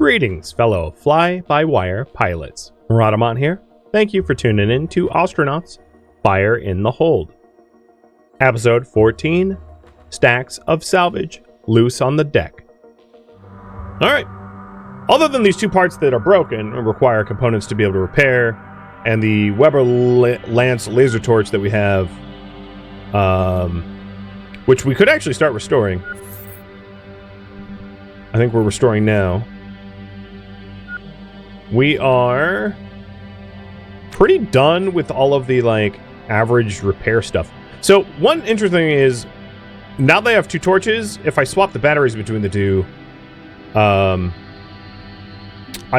Greetings, fellow fly-by-wire pilots. Rhadamant here. Thank you for tuning in to Ostranauts, Fire in the Hold. Episode 14, Stacks of Salvage, Loose on the Deck. Alright. Other than these two parts that are broken and require components to be able to repair, and the Weber Lance laser torch that we have, which we could actually start restoring. I think we're restoring now. We are pretty done with all of the, like, average repair stuff. So, one interesting thing is, now that I have two torches, if I swap the batteries between the two, I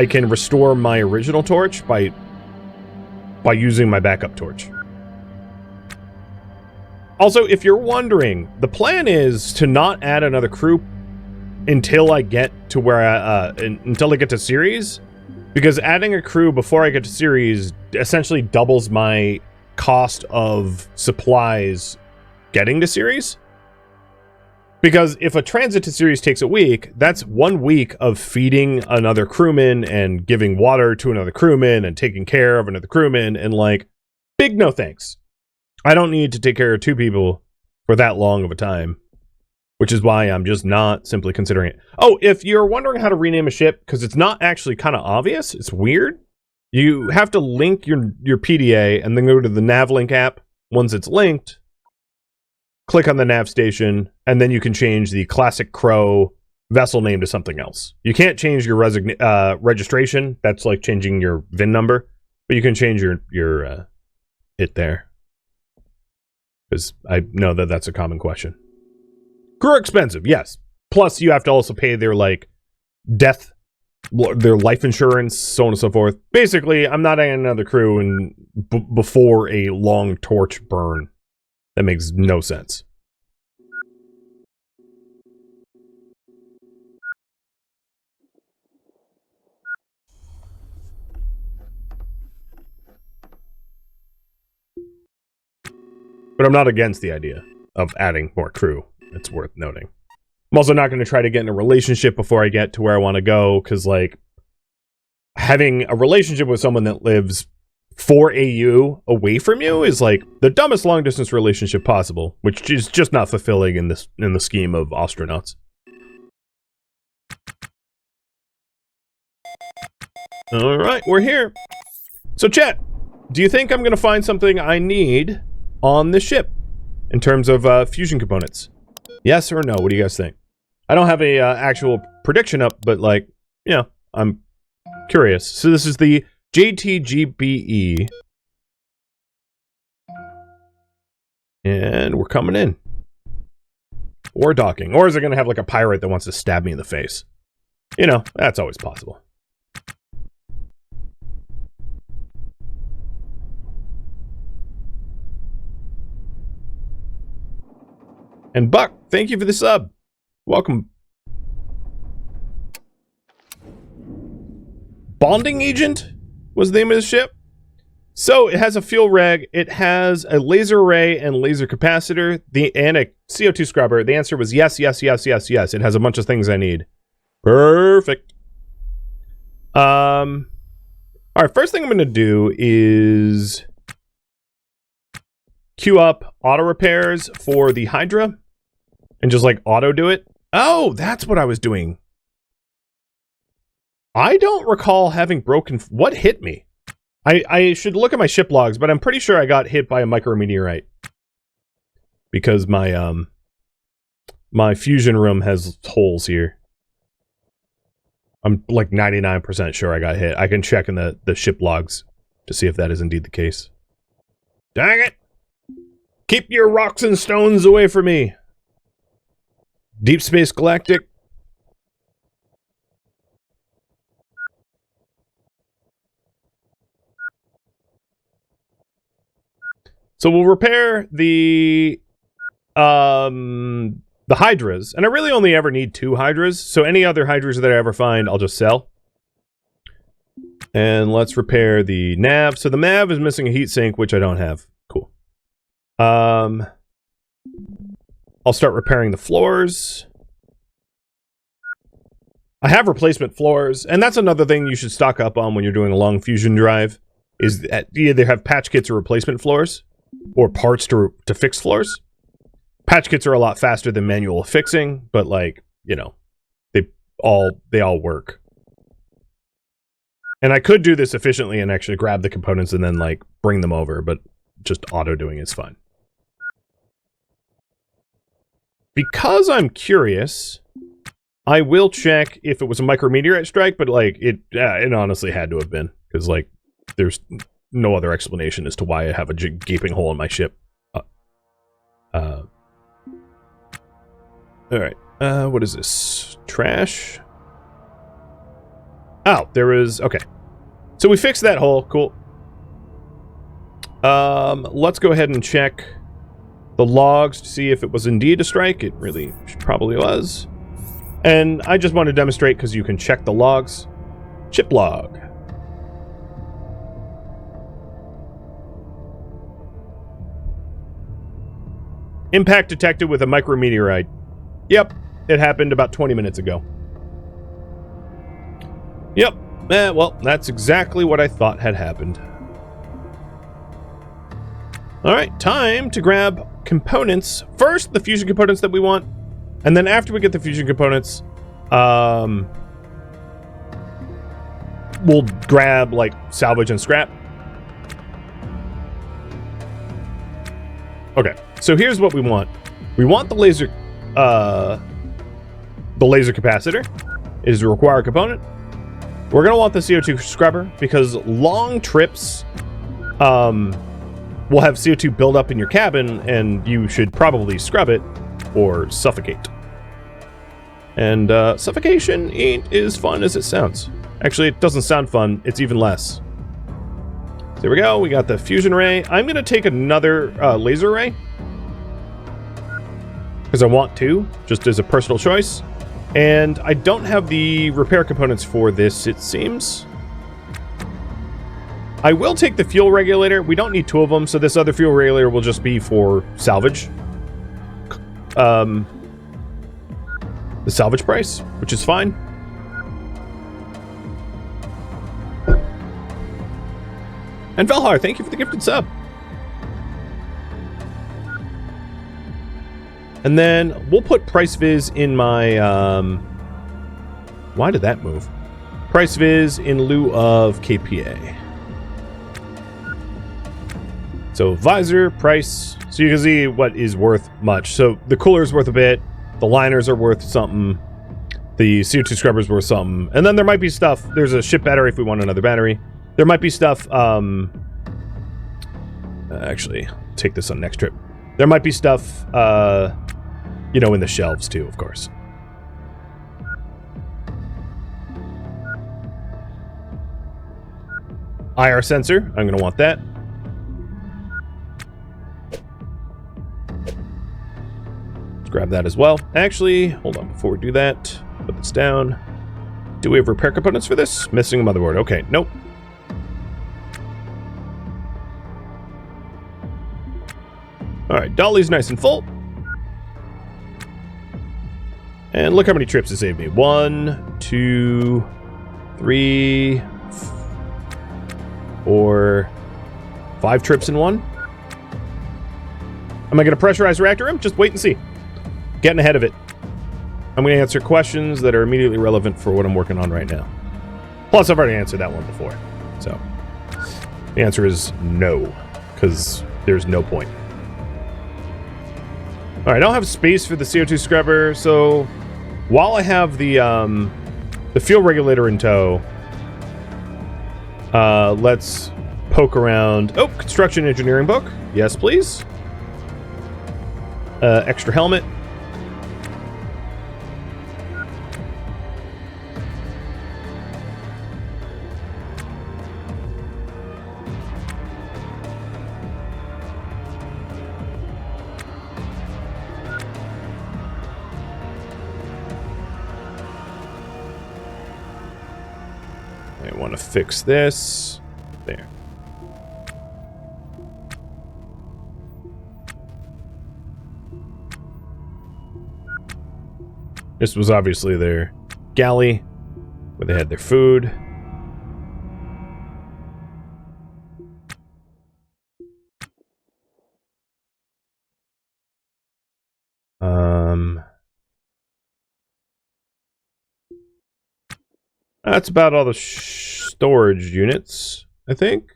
can restore my original torch by using my backup torch. Also, if you're wondering, the plan is to not add another crew until I get to where until I get to Ceres. Because adding a crew before I get to Ceres essentially doubles my cost of supplies getting to Ceres. Because if a transit to Ceres takes a week, that's 1 week of feeding another crewman and giving water to another crewman and taking care of another crewman, and, like, big no thanks. I don't need to take care of two people for that long of a time. Which is why I'm just not simply considering it. Oh, if you're wondering how to rename a ship, because it's not actually kind of obvious, it's weird. You have to link your PDA and then go to the Navlink app. Once it's linked, click on the nav station, and then you can change the Classic Crow vessel name to something else. You can't change your registration. That's like changing your VIN number. But you can change your it there. Because I know that that's a common question. Crew expensive, yes. Plus, you have to also pay their, like, death, their life insurance, so on and so forth. Basically, I'm not adding another crew before a long torch burn. That makes no sense. But I'm not against the idea of adding more crew. It's worth noting. I'm also not going to try to get in a relationship before I get to where I want to go, because, like, having a relationship with someone that lives 4 AU away from you is, like, the dumbest long-distance relationship possible, which is just not fulfilling in the scheme of Ostranauts. Alright, we're here. So, chat, do you think I'm going to find something I need on this ship in terms of fusion components? Yes or no? What do you guys think? I don't have a actual prediction up, but, like, you know, I'm curious. So this is the JTGBE. And we're coming in. Or docking. Or is it going to have, like, a pirate that wants to stab me in the face? You know, that's always possible. And Buck, thank you for the sub. Welcome. Bonding Agent was the name of the ship. So it has a fuel reg, it has a laser array and laser capacitor, and a CO2 scrubber. The answer was yes, yes, yes, yes, yes. It has a bunch of things I need. Perfect. Alright, first thing I'm gonna do is queue up auto repairs for the Hydra. And just, like, auto do it. Oh, that's what I was doing. I don't recall having broken... What hit me? I should look at my ship logs, but I'm pretty sure I got hit by a micrometeorite. Because my, my fusion room has holes here. I'm, like, 99% sure I got hit. I can check in the ship logs to see if that is indeed the case. Dang it! Keep your rocks and stones away from me! Deep Space Galactic. So we'll repair the Hydras. And I really only ever need 2 Hydras. So any other Hydras that I ever find, I'll just sell. And let's repair the nav. So the nav is missing a heatsink, which I don't have. Cool. I'll start repairing the floors. I have replacement floors, and that's another thing you should stock up on when you're doing a long fusion drive, is that you either have patch kits or replacement floors, or parts to fix floors. Patch kits are a lot faster than manual fixing, but like, you know, they all work. And I could do this efficiently and actually grab the components and then like bring them over, but just auto doing is fine. Because I'm curious, I will check if it was a micrometeorite strike, but like it honestly had to have been, because like there's no other explanation as to why I have a gaping hole in my ship. All right. What is this? Trash? Oh, there is... Okay. So we fixed that hole. Cool. Let's go ahead and check the logs to see if it was indeed a strike. It really probably was. And I just want to demonstrate because you can check the logs. Ship log. Impact detected with a micrometeorite. Yep, it happened about 20 minutes ago. Yep, well, that's exactly what I thought had happened. Alright, time to grab components. First, the fusion components that we want. And then after we get the fusion components, we'll grab, like, salvage and scrap. Okay, so here's what we want. We want the laser capacitor. It is a required component. We're going to want the CO2 scrubber because long trips will have CO2 build up in your cabin, and you should probably scrub it or suffocate. And suffocation ain't as fun as it sounds. Actually, it doesn't sound fun. It's even less. There we go. We got the fusion ray. I'm going to take another laser ray because I want to, just as a personal choice. And I don't have the repair components for this, it seems. I will take the fuel regulator. We don't need two of them, so this other fuel regulator will just be for salvage. The salvage price, which is fine. And Velhar, thank you for the gifted sub. And then we'll put Price Viz in my... why did that move? Price Viz in lieu of KPA. So visor, price. So you can see what is worth much. So the cooler is worth a bit. The liners are worth something. The CO2 scrubber is worth something. And then there might be stuff. There's a ship battery if we want another battery. There might be stuff... actually, take this on next trip. There might be stuff... you know, in the shelves too, of course. IR sensor, I'm going to want that. Let's grab that as well. Actually, hold on, before we do that, put this down. Do we have repair components for this? Missing a motherboard. Okay, nope. Alright, Dolly's nice and full. And look how many trips it saved me. 1, 2, 3, 4, 5 trips in one. Am I going to pressurize reactor room? Just wait and see. Getting ahead of it. I'm going to answer questions that are immediately relevant for what I'm working on right now. Plus, I've already answered that one before. So, the answer is no, because there's no point. Alright, I don't have space for the CO2 scrubber, so while I have the fuel regulator in tow, let's poke around. Oh, construction engineering book. Yes, please. Extra helmet. I want to fix this. There. This was obviously their galley. where they had their food. That's about all the storage units, I think.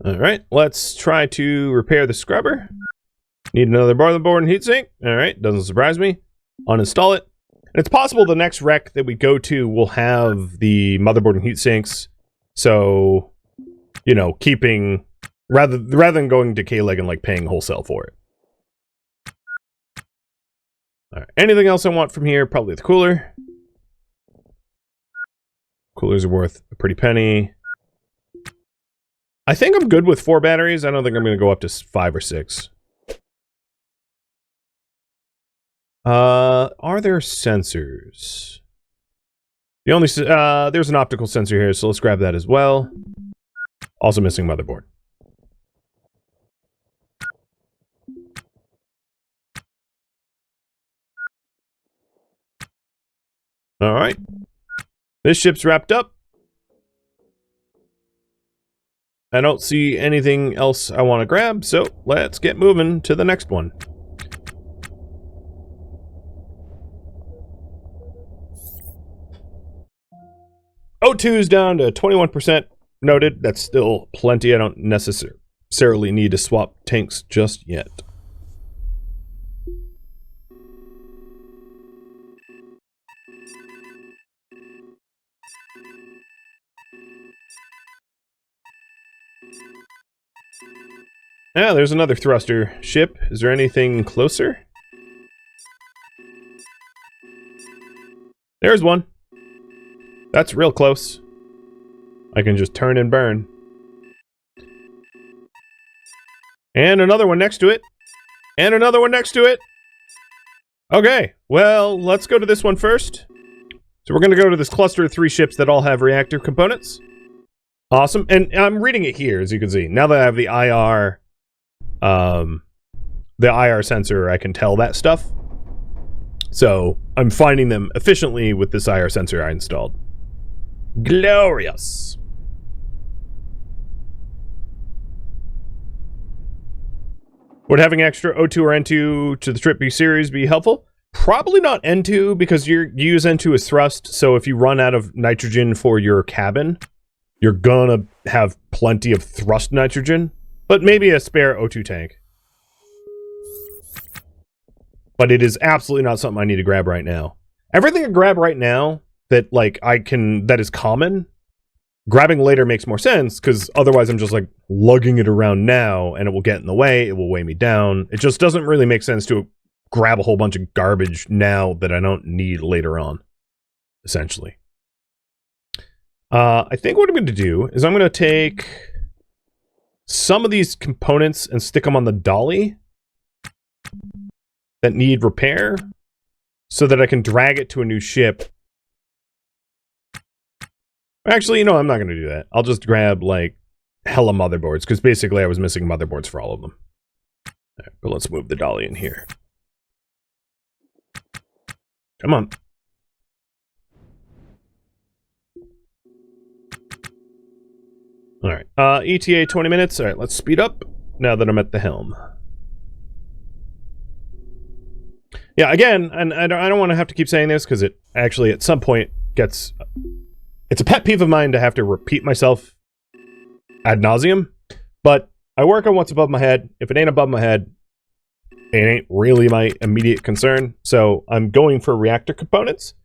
Alright, let's try to repair the scrubber. Need another motherboard and heatsink. Alright, doesn't surprise me. Uninstall it. And it's possible the next wreck that we go to will have the motherboard and heatsinks. So, you know, keeping... Rather than going to K-Leg and, like, paying wholesale for it. Alright, anything else I want from here? Probably the cooler. Coolers are worth a pretty penny. I think I'm good with 4 batteries. I don't think I'm going to go up to 5 or 6. Are there sensors? The only there's an optical sensor here, so let's grab that as well. Also missing motherboard. All right. This ship's wrapped up. I don't see anything else I want to grab, so let's get moving to the next one. O2's down to 21%. Noted. That's still plenty. I don't necessarily need to swap tanks just yet. Yeah, there's another thruster ship. Is there anything closer? There's one. That's real close. I can just turn and burn. And another one next to it. And another one next to it. Okay, well, let's go to this one first. So we're going to go to this cluster of 3 ships that all have reactor components. Awesome. And I'm reading it here, as you can see. Now that I have the IR sensor, I can tell that stuff. So I'm finding them efficiently with this IR sensor I installed. Glorious. Would having extra O2 or N2 to the trip B series be helpful? Probably not N2, because you use N2 as thrust, so if you run out of nitrogen for your cabin, you're gonna have plenty of thrust nitrogen. But maybe a spare O2 tank. But it is absolutely not something I need to grab right now. Everything I grab right now that, like, that is common, grabbing later makes more sense, because otherwise I'm just, like, lugging it around now, and it will get in the way, it will weigh me down. It just doesn't really make sense to grab a whole bunch of garbage now that I don't need later on, essentially. I think what I'm going to do is I'm going to take some of these components and stick them on the dolly that need repair so that I can drag it to a new ship. Actually, you know, I'm not going to do that. I'll just grab, like, hella motherboards, because basically I was missing motherboards for all of them. All right, but let's move the dolly in here. Come on. All right, ETA 20 minutes. All right, let's speed up now that I'm at the helm. Yeah, again, and I don't want to have to keep saying this, because it actually at some point gets... It's a pet peeve of mine to have to repeat myself ad nauseum, but I work on what's above my head. If it ain't above my head, it ain't really my immediate concern, so I'm going for reactor components.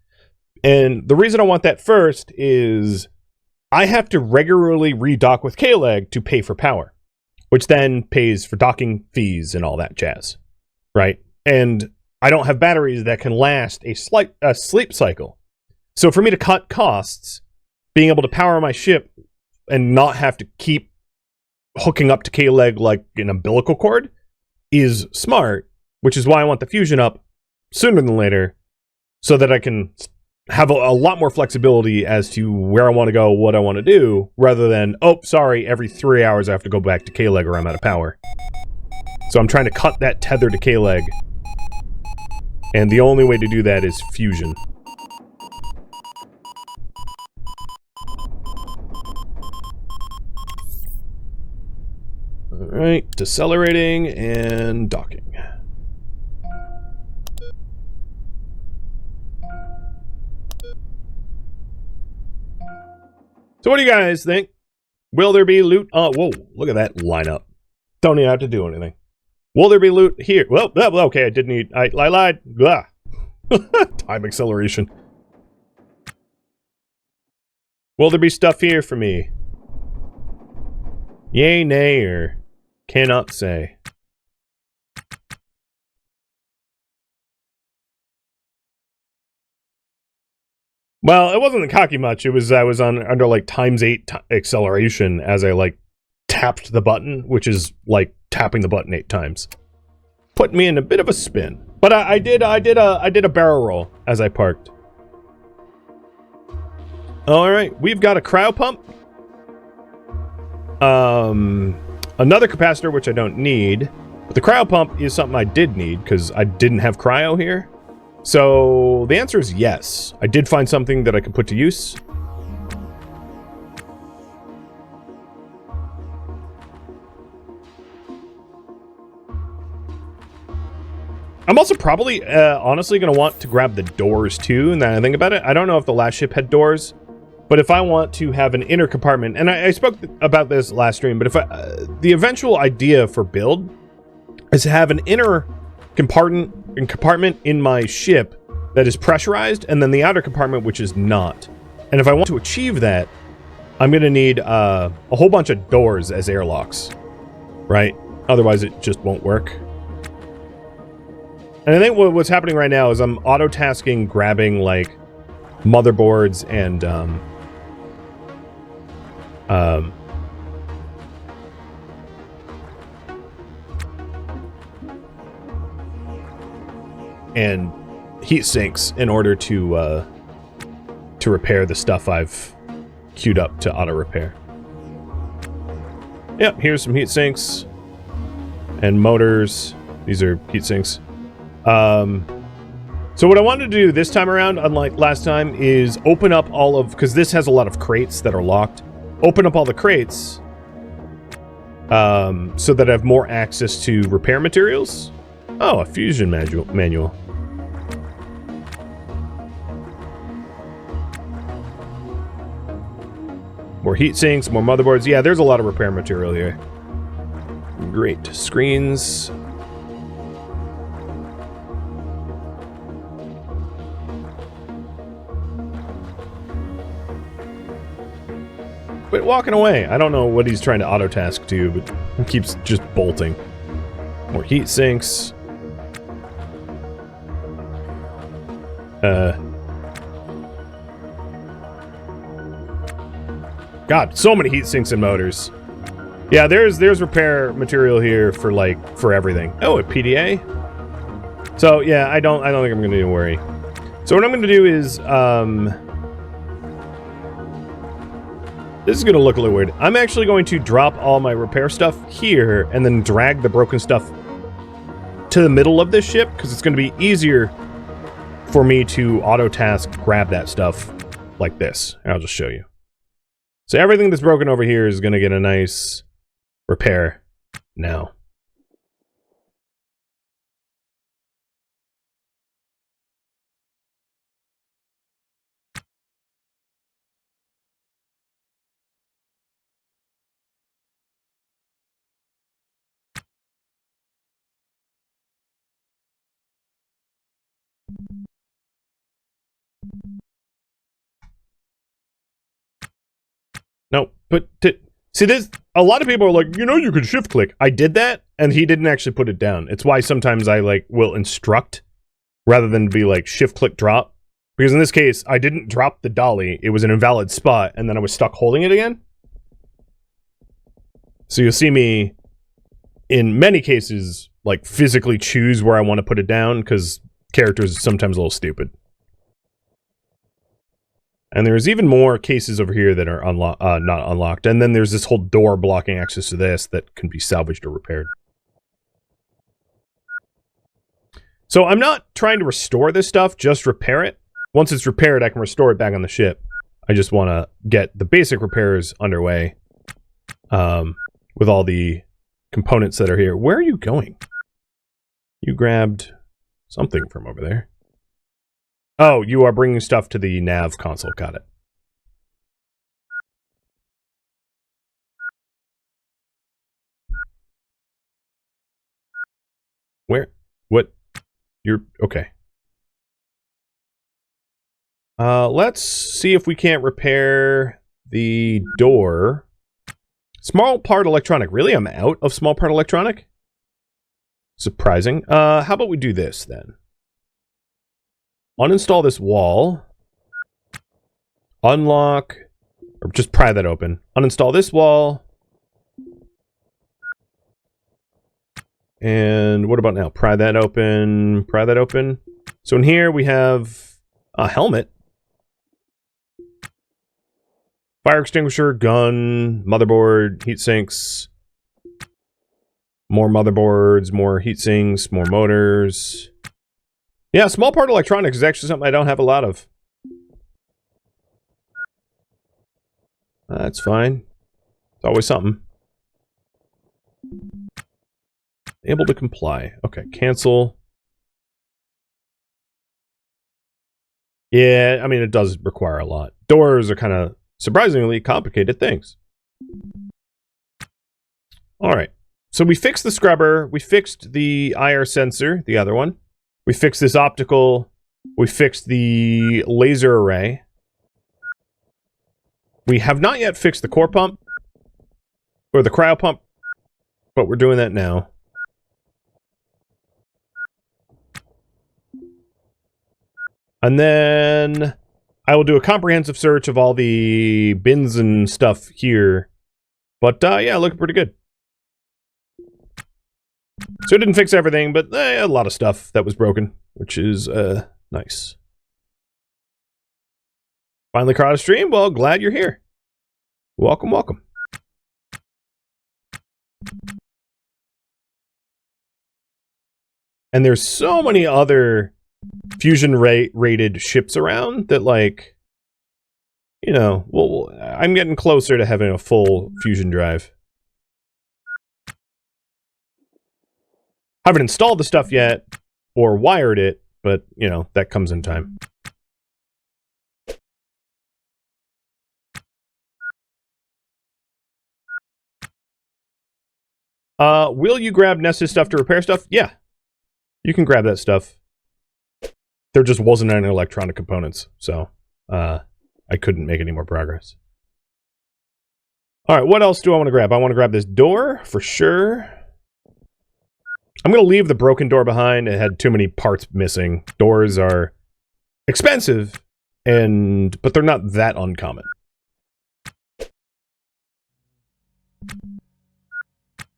And the reason I want that first is I have to regularly redock with K-Leg to pay for power, which then pays for docking fees and all that jazz, right? And I don't have batteries that can last a sleep cycle. So for me to cut costs, being able to power my ship and not have to keep hooking up to K-Leg like an umbilical cord is smart, which is why I want the fusion up sooner than later, so that I can have a lot more flexibility as to where I want to go, what I want to do, rather than, oh, sorry, every 3 hours I have to go back to K-Leg or I'm out of power. So I'm trying to cut that tether to K-Leg. And the only way to do that is fusion. Alright, decelerating and docking. So what do you guys think? Will there be loot? Oh, whoa, look at that lineup. Don't even have to do anything. Will there be loot here? Well, okay, I did need... I lied. Blah. Time acceleration. Will there be stuff here for me? Yay, nay, or cannot say. Well, it wasn't the cocky much. It was I was under like ×8 acceleration as I like tapped the button, which is like tapping the button 8 times. Put me in a bit of a spin. But I did a barrel roll as I parked. All right, we've got a cryo pump. Another capacitor, which I don't need. But the cryo pump is something I did need because I didn't have cryo here. So the answer is yes. I did find something that I could put to use. I'm also probably, honestly, going to want to grab the doors too, now that I think about it. I don't know if the last ship had doors, but if I want to have an inner compartment, and I spoke about this last stream, but if the eventual idea for build is to have an inner compartment in my ship that is pressurized, and then the outer compartment which is not. And if I want to achieve that, I'm going to need a whole bunch of doors as airlocks, right? Otherwise it just won't work. And I think what's happening right now is I'm auto-tasking grabbing, like, motherboards and, and heat sinks in order to repair the stuff I've queued up to auto-repair. Yep, here's some heat sinks and motors. These are heat sinks. So what I wanted to do this time around, unlike last time, is open up all of, because this has a lot of crates that are locked, open up all the crates so that I have more access to repair materials. Oh, a fusion manual. More heat sinks, more motherboards. Yeah, there's a lot of repair material here. Great. Screens. Quit walking away. I don't know what he's trying to auto-task to, but he keeps just bolting. More heat sinks. God, so many heat sinks and motors. Yeah, there's repair material here for like for everything. Oh, a PDA. So yeah, I don't think I'm gonna need to worry. So what I'm gonna do is this is gonna look a little weird. I'm actually going to drop all my repair stuff here and then drag the broken stuff to the middle of this ship because it's gonna be easier for me to auto-task grab that stuff like this. I'll just show you. So everything that's broken over here is gonna get a nice repair now. No, but see this, a lot of people are like, you know, you could shift click. I did that and he didn't actually put it down. It's why sometimes I like will instruct rather than be like shift click drop. Because in this case, I didn't drop the dolly. It was an invalid spot and then I was stuck holding it again. So you'll see me in many cases like physically choose where I want to put it down because characters are sometimes a little stupid. And there's even more cases over here that are not unlocked. And then there's this whole door blocking access to this that can be salvaged or repaired. So I'm not trying to restore this stuff, just repair it. Once it's repaired, I can restore it back on the ship. I just want to get the basic repairs underway with all the components that are here. Where are you going? You grabbed something from over there. Oh, you are bringing stuff to the nav console. Got it. Where? What? You're... Okay. Let's see if we can't repair the door. Small part electronic. Really? I'm out of small part electronic? Surprising. How about we do this, then? Uninstall this wall. Unlock. Or just pry that open. Uninstall this wall. And what about now? Pry that open. Pry that open. So in here we have a helmet. Fire extinguisher, gun, motherboard, heat sinks. More motherboards, more heat sinks, more motors. Yeah, small part electronics is actually something I don't have a lot of. That's fine. It's always something. Able to comply. Okay, cancel. Yeah, I mean, it does require a lot. Doors are kind of surprisingly complicated things. Alright, so we fixed the scrubber, we fixed the IR sensor, the other one. We fixed this optical, we fixed the laser array. We have not yet fixed the core pump, or the cryo pump, but we're doing that now. And then I will do a comprehensive search of all the bins and stuff here. But, yeah, looking pretty good. So it didn't fix everything, but a lot of stuff that was broken, which is, nice. Finally caught a stream? Well, glad you're here. Welcome, welcome. And there's so many other fusion rated ships around that, like, you know, well, I'm getting closer to having a full fusion drive. Haven't installed the stuff yet or wired it, but you know, that comes in time. Will you grab Nessa's stuff to repair stuff? Yeah. You can grab that stuff. There just wasn't any electronic components, so I couldn't make any more progress. Alright, what else do I want to grab? I want to grab this door, for sure. I'm going to leave the broken door behind. It had too many parts missing. Doors are expensive, but they're not that uncommon.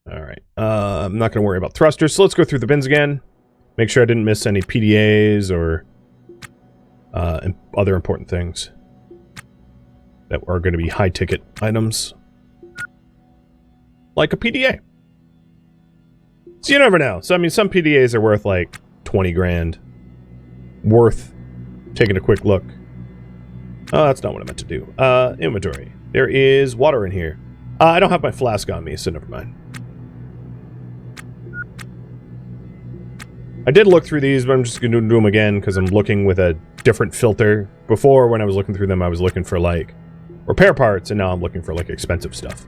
Alright, I'm not going to worry about thrusters, so let's go through the bins again. Make sure I didn't miss any PDAs or other important things that are going to be high-ticket items. Like a PDA. So you never know. So, I mean, some PDAs are worth, like, 20 grand. Worth taking a quick look. Oh, that's not what I meant to do. Inventory. There is water in here. I don't have my flask on me, so never mind. I did look through these, but I'm just going to do them again because I'm looking with a different filter. Before, when I was looking through them, I was looking for, like, repair parts, and now I'm looking for, like, expensive stuff.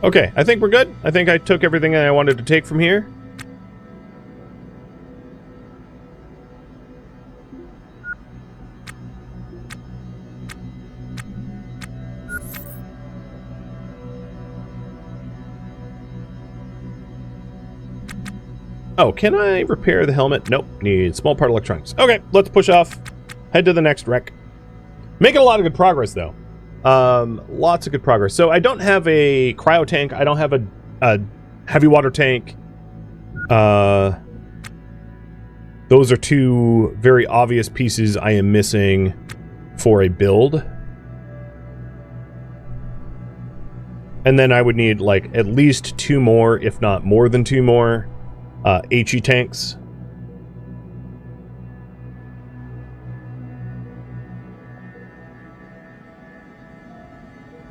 Okay, I think we're good. I think I took everything that I wanted to take from here. Oh, can I repair the helmet? Nope. Need small part electronics. Okay, let's push off. Head to the next wreck. Making a lot of good progress, though. Lots of good progress. So I don't have a cryo tank. I don't have heavy water tank. Those are two very obvious pieces I am missing for a build. And then I would need, like, at least 2 more, if not more than 2 more, HE tanks.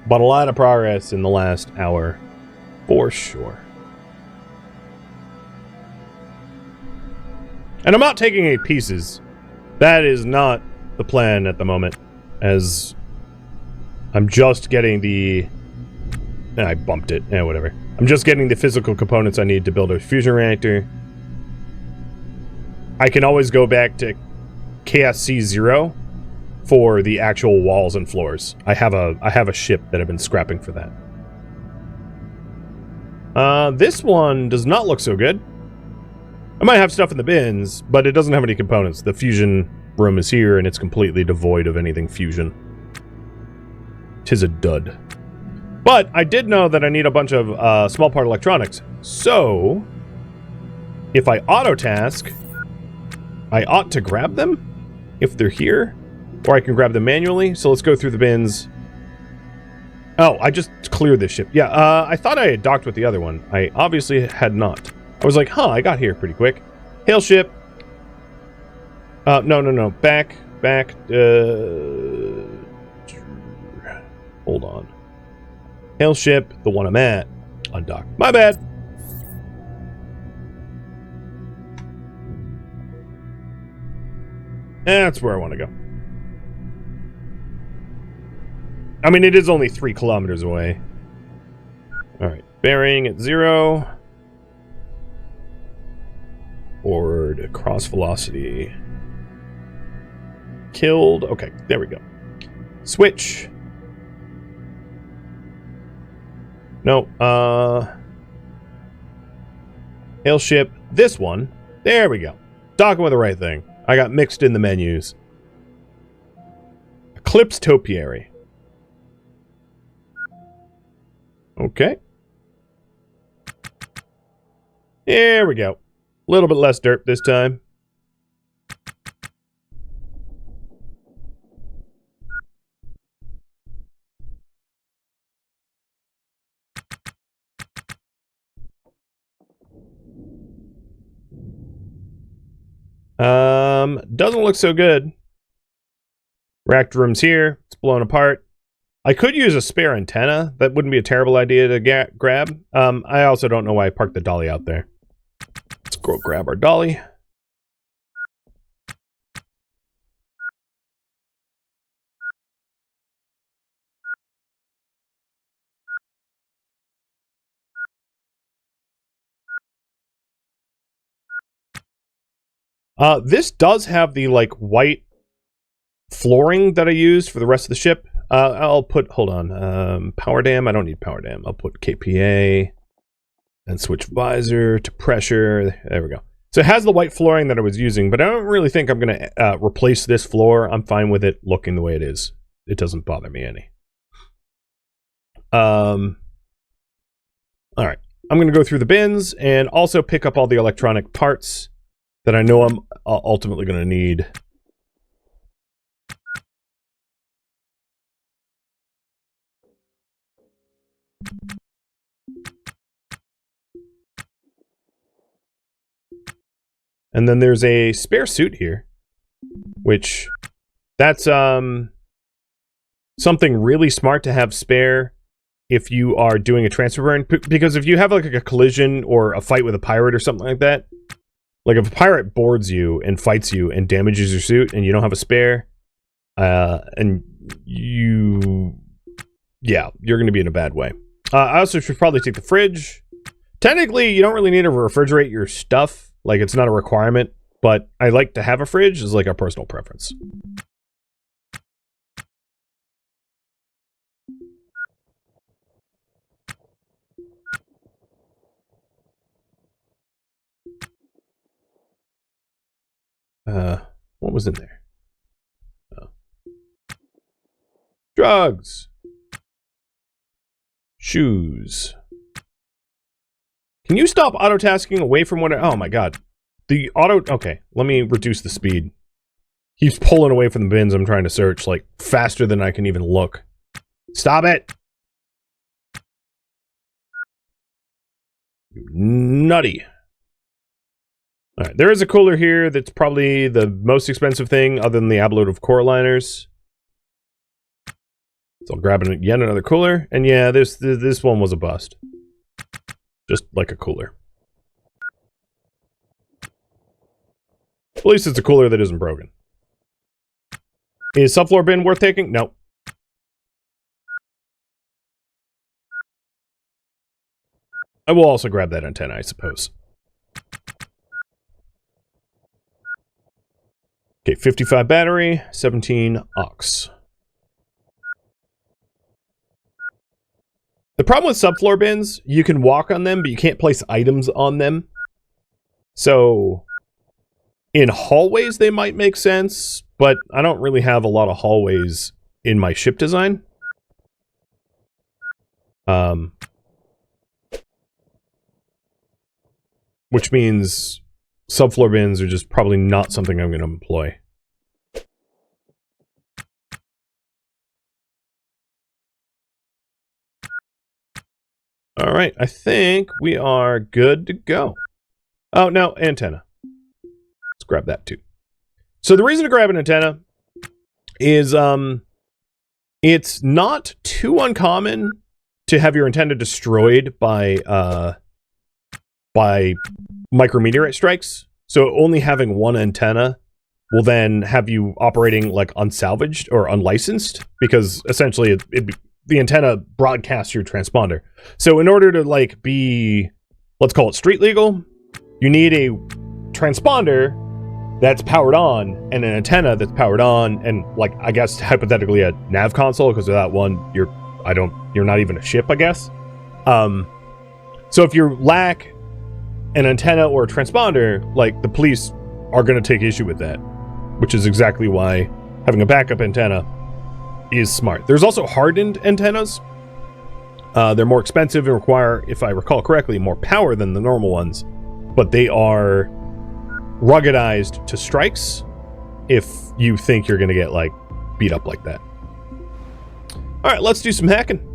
But a lot of progress in the last hour, for sure. And I'm not taking 8 pieces. That is not the plan at the moment, as I'm just getting the... I bumped it. Whatever. I'm just getting the physical components I need to build a fusion reactor. I can always go back to KSC0 for the actual walls and floors. I have a ship that I've been scrapping for that. This one does not look so good. I might have stuff in the bins, but it doesn't have any components. The fusion room is here, and it's completely devoid of anything fusion. 'Tis a dud. But I did know that I need a bunch of small part electronics. So, if I auto-task, I ought to grab them if they're here. Or I can grab them manually. So let's go through the bins. Oh, I just cleared this ship. Yeah, I thought I had docked with the other one. I obviously had not. I was like, huh, I got here pretty quick. Hail ship. No. Back. Hold on. Hail ship, the one I'm at. Undock. My bad. That's where I want to go. I mean, it is only 3 kilometers away. Alright, bearing at 0. Forward, cross velocity. Killed. Okay, there we go. Switch. No, hail ship. This one. There we go. Docking with the right thing. I got mixed in the menus. Eclipse Topiary. Okay. There we go. A little bit less dirt this time. Doesn't look so good. Reactor room's here. It's blown apart. I could use a spare antenna. That wouldn't be a terrible idea to grab. I also don't know why I parked the dolly out there. Let's go grab our dolly. This does have the, like, white flooring that I used for the rest of the ship. I'll put, hold on, power dam. I don't need power dam. I'll put KPA and switch visor to pressure. There we go. So it has the white flooring that I was using, but I don't really think I'm going to replace this floor. I'm fine with it looking the way it is. It doesn't bother me any. All right. I'm going to go through the bins and also pick up all the electronic parts that I know I'm ultimately going to need. And then there's a spare suit here, which that's something really smart to have spare if you are doing a transfer burn, because if you have like a collision or a fight with a pirate or something like that, like if a pirate boards you and fights you and damages your suit and you don't have a spare, and you're going to be in a bad way. I also should probably take the fridge. Technically, you don't really need to refrigerate your stuff. Like, it's not a requirement, but I like to have a fridge as like a personal preference. What was in there? Oh. Drugs. Shoes. Can you stop auto-tasking away from what... Oh my god. The auto... Okay, let me reduce the speed. He's pulling away from the bins I'm trying to search, like, faster than I can even look. Stop it! Nutty. Alright, there is a cooler here that's probably the most expensive thing other than the abload of core liners. So I'll grab yet another cooler. And yeah, this one was a bust. Just like a cooler. At least it's a cooler that isn't broken. Is subfloor bin worth taking? No. I will also grab that antenna, I suppose. Okay, 55 battery, 17 aux. The problem with subfloor bins, you can walk on them, but you can't place items on them. So, in hallways they might make sense, but I don't really have a lot of hallways in my ship design. Which means subfloor bins are just probably not something I'm going to employ. Alright, I think we are good to go. Oh, no, antenna. Let's grab that too. So the reason to grab an antenna is, it's not too uncommon to have your antenna destroyed by micrometeorite strikes. So only having one antenna will then have you operating like unsalvaged or unlicensed, because essentially the antenna broadcasts your transponder. So in order to like be, let's call it street legal, you need a transponder that's powered on and an antenna that's powered on, and like I guess hypothetically a nav console, because without one you're not even a ship, I guess. So if you lack an antenna or a transponder, like the police are going to take issue with that, which is exactly why having a backup antenna is smart. There's also hardened antennas. They're more expensive and require, if I recall correctly, more power than the normal ones, but they are ruggedized to strikes if you think you're going to get like beat up like that. All right, let's do some hacking.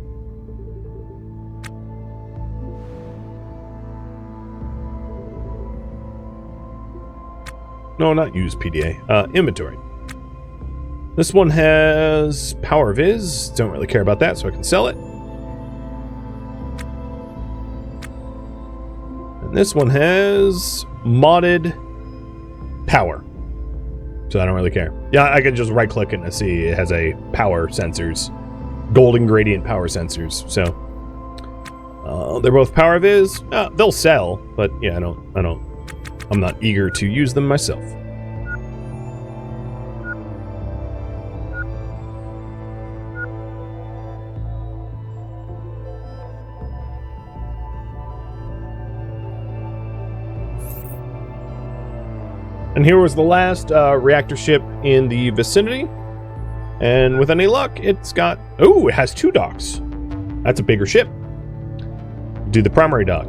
No, not use PDA. Inventory. This one has power viz. Don't really care about that, so I can sell it. And this one has modded power. So I don't really care. Yeah, I can just right click it and see it has a power sensors. Golden gradient power sensors. So they're both power viz. They'll sell, but yeah, I'm not eager to use them myself. And here was the last reactor ship in the vicinity. And with any luck, it's got... Oh, it has 2 docks. That's a bigger ship. Do the primary dock.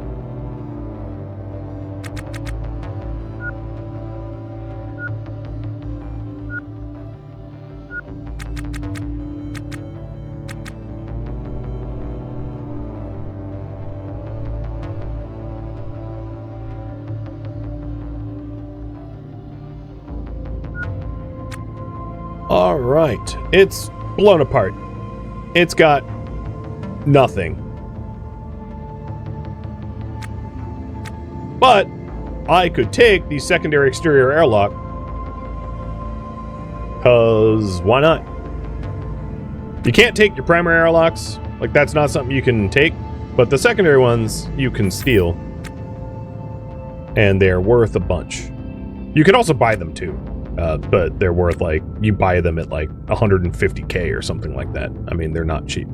All right, it's blown apart. It's got nothing. But I could take the secondary exterior airlock, because why not? You can't take your primary airlocks, like that's not something you can take, but the secondary ones you can steal, and they're worth a bunch. You can also buy them too. But they're worth, like, you buy them at like 150k or something like that. I mean, they're not cheap.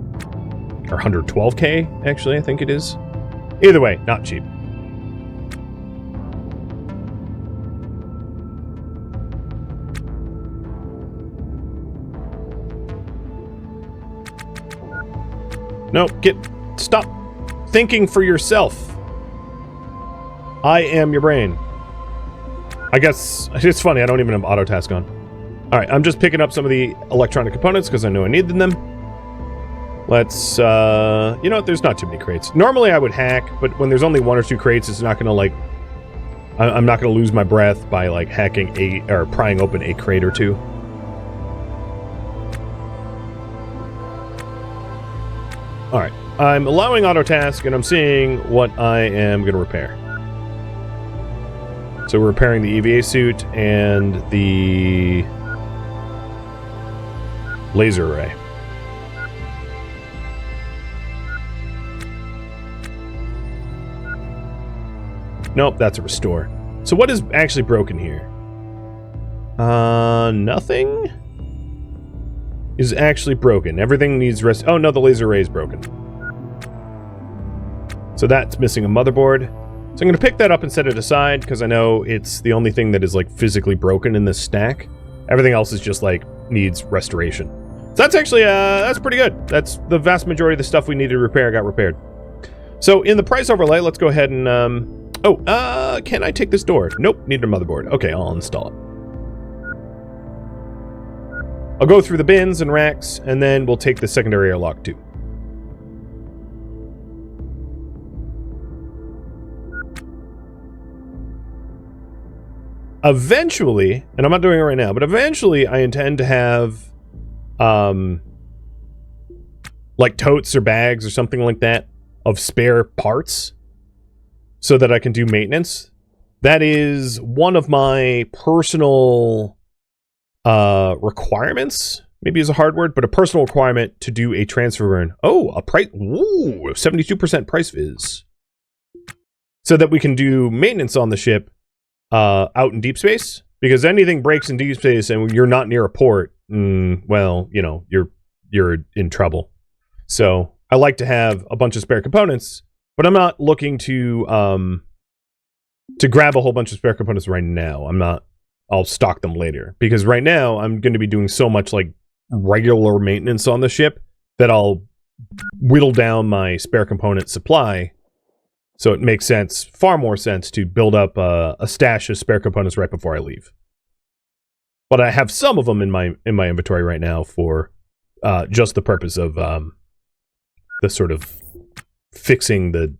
Or 112k, actually, I think it is. Either way, not cheap. No, stop thinking for yourself. I am your brain. I guess it's funny, I don't even have auto task on. Alright, I'm just picking up some of the electronic components because I know I need them. Let's, you know what, there's not too many crates. Normally I would hack, but when there's only 1 or 2 crates, it's not gonna, like... I'm not gonna lose my breath by, like, hacking or prying open a crate or 2. Alright, I'm allowing auto task, and I'm seeing what I am gonna repair. So we're repairing the EVA suit and the laser array. Nope, that's a restore. So what is actually broken here? Nothing is actually broken. Everything needs rest. Oh no, the laser array is broken. So that's missing a motherboard. So I'm going to pick that up and set it aside, because I know it's the only thing that is, like, physically broken in this stack. Everything else is just, like, needs restoration. So that's actually, that's pretty good. That's the vast majority of the stuff we needed to repair got repaired. So in the price overlay, let's go ahead and, can I take this door? Nope, need a motherboard. Okay, I'll install it. I'll go through the bins and racks, and then we'll take the secondary airlock, too. Eventually, and I'm not doing it right now, but eventually I intend to have, like totes or bags or something like that of spare parts so that I can do maintenance. That is one of my personal, requirements. Maybe is a hard word, but a personal requirement to do a transfer burn. Oh, a price, ooh, 72% price viz. So that we can do maintenance on the ship out in deep space, because anything breaks in deep space and you're not near a port, well, you know, you're in trouble. So I like to have a bunch of spare components, but I'm not looking to grab a whole bunch of spare components right now. I'll stock them later, because right now I'm going to be doing so much like regular maintenance on the ship that I'll whittle down my spare component supply. So it makes sense, far more sense, to build up a stash of spare components right before I leave. But I have some of them in my inventory right now for just the purpose of the sort of fixing the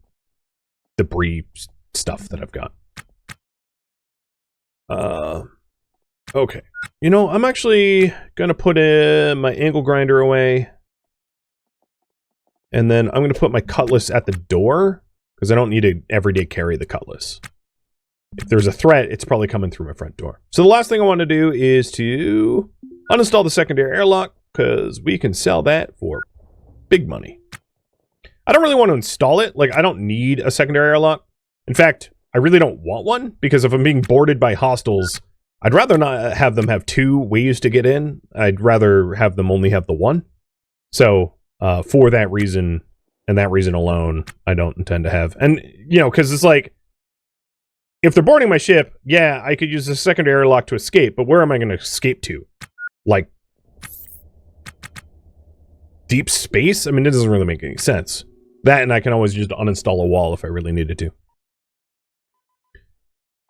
debris stuff that I've got. Okay. You know, I'm actually gonna put my angle grinder away, and then I'm gonna put my cutlass at the door, because I don't need to everyday carry the cutlass. If there's a threat, it's probably coming through my front door. So the last thing I want to do is to uninstall the secondary airlock, because we can sell that for big money. I don't really want to install it. Like, I don't need a secondary airlock. In fact, I really don't want one, because if I'm being boarded by hostiles, I'd rather not have them have 2 ways to get in. I'd rather have them only have the one. So, for that reason, and that reason alone, I don't intend to have. And, you know, because it's like, if they're boarding my ship, yeah, I could use a secondary airlock to escape, but where am I going to escape to? Like, deep space? I mean, it doesn't really make any sense. That, and I can always just uninstall a wall if I really needed to.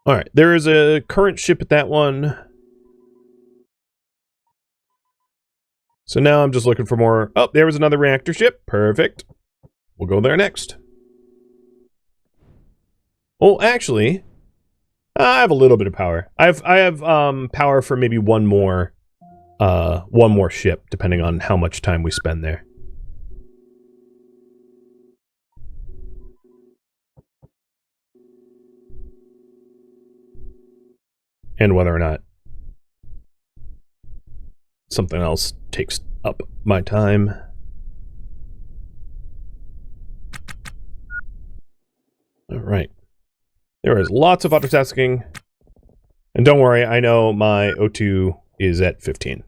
Alright, there is a current ship at that one. So now I'm just looking for more. Oh, there was another reactor ship. Perfect. We'll go there next. Oh, actually, I have a little bit of power. I have power for maybe one more ship, depending on how much time we spend there. And whether or not something else takes up my time. All right. There is lots of auto-tasking. And don't worry, I know my O2 is at 15.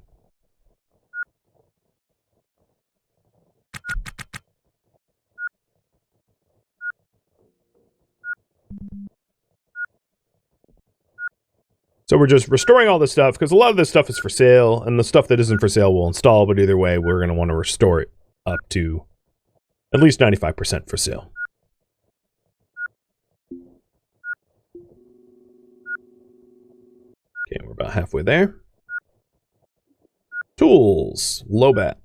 So we're just restoring all this stuff, because a lot of this stuff is for sale, and the stuff that isn't for sale we'll install, but either way, we're going to want to restore it up to at least 95% for sale. about halfway there. Tools, low bat.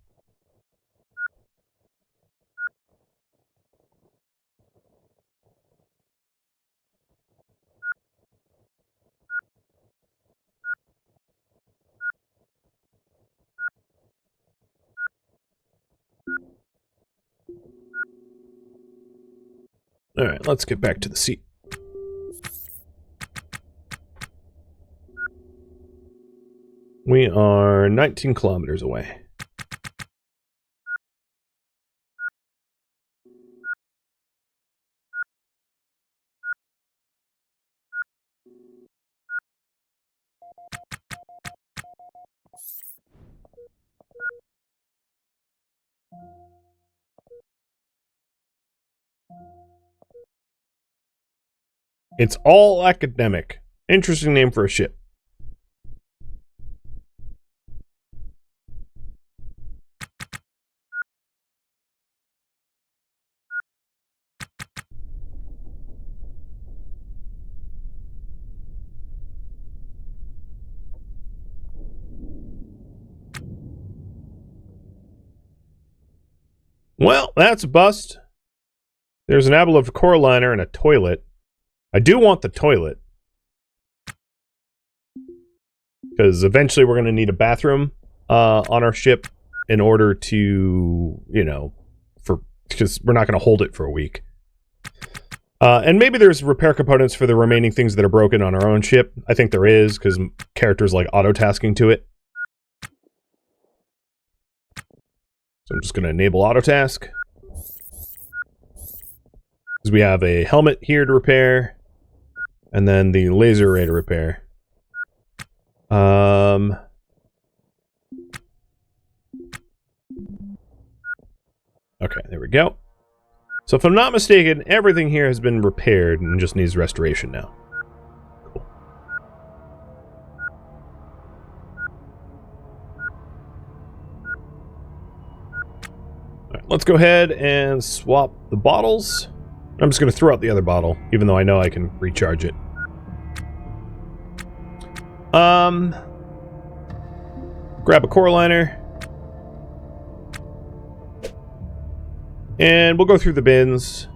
All right, let's get back to the seat. We are 19 kilometers away. It's all academic. Interesting name for a ship. Well, that's a bust. There's an Abolov core liner and a toilet. I do want the toilet. Because eventually we're going to need a bathroom on our ship in order to, you know, because we're not going to hold it for a week. And maybe there's repair components for the remaining things that are broken on our own ship. I think there is, because characters like auto-tasking to it. So I'm just going to enable autotask. Because we have a helmet here to repair. And then the laser array to repair. Okay, there we go. So if I'm not mistaken, everything here has been repaired and just needs restoration now. Cool. Alright, let's go ahead and swap the bottles. I'm just going to throw out the other bottle, even though I know I can recharge it. Grab a core liner. And we'll go through the bins.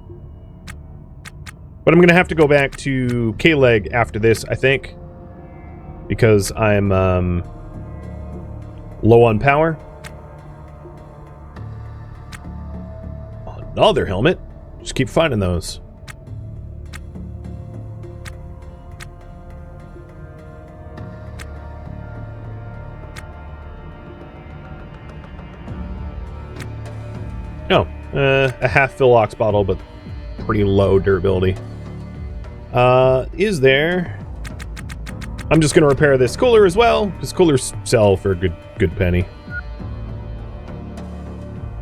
But I'm going to have to go back to K-Leg after this, I think. Because I'm low on power. Another helmet. Just keep finding those. Oh, a half fill ox bottle, but pretty low durability. Is there... I'm just going to repair this cooler as well, because coolers sell for a good penny.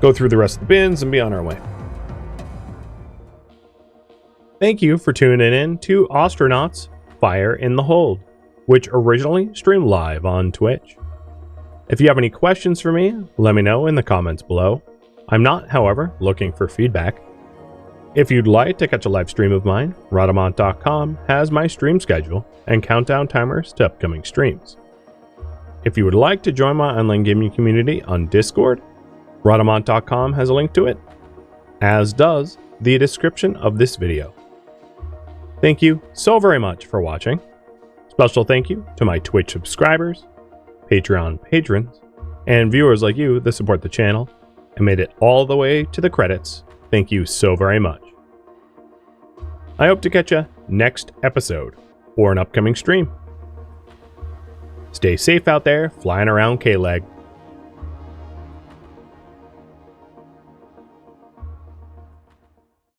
Go through the rest of the bins and be on our way. Thank you for tuning in to Ostranauts Fire in the Hold, which originally streamed live on Twitch. If you have any questions for me, let me know in the comments below. I'm not, however, looking for feedback. If you'd like to catch a live stream of mine, Rhadamant.com has my stream schedule and countdown timers to upcoming streams. If you would like to join my online gaming community on Discord, Rhadamant.com has a link to it, as does the description of this video. Thank you so very much for watching. Special thank you to my Twitch subscribers, Patreon patrons, and viewers like you that support the channel and made it all the way to the credits. Thank you so very much. I hope to catch you next episode or an upcoming stream. Stay safe out there flying around K-Leg.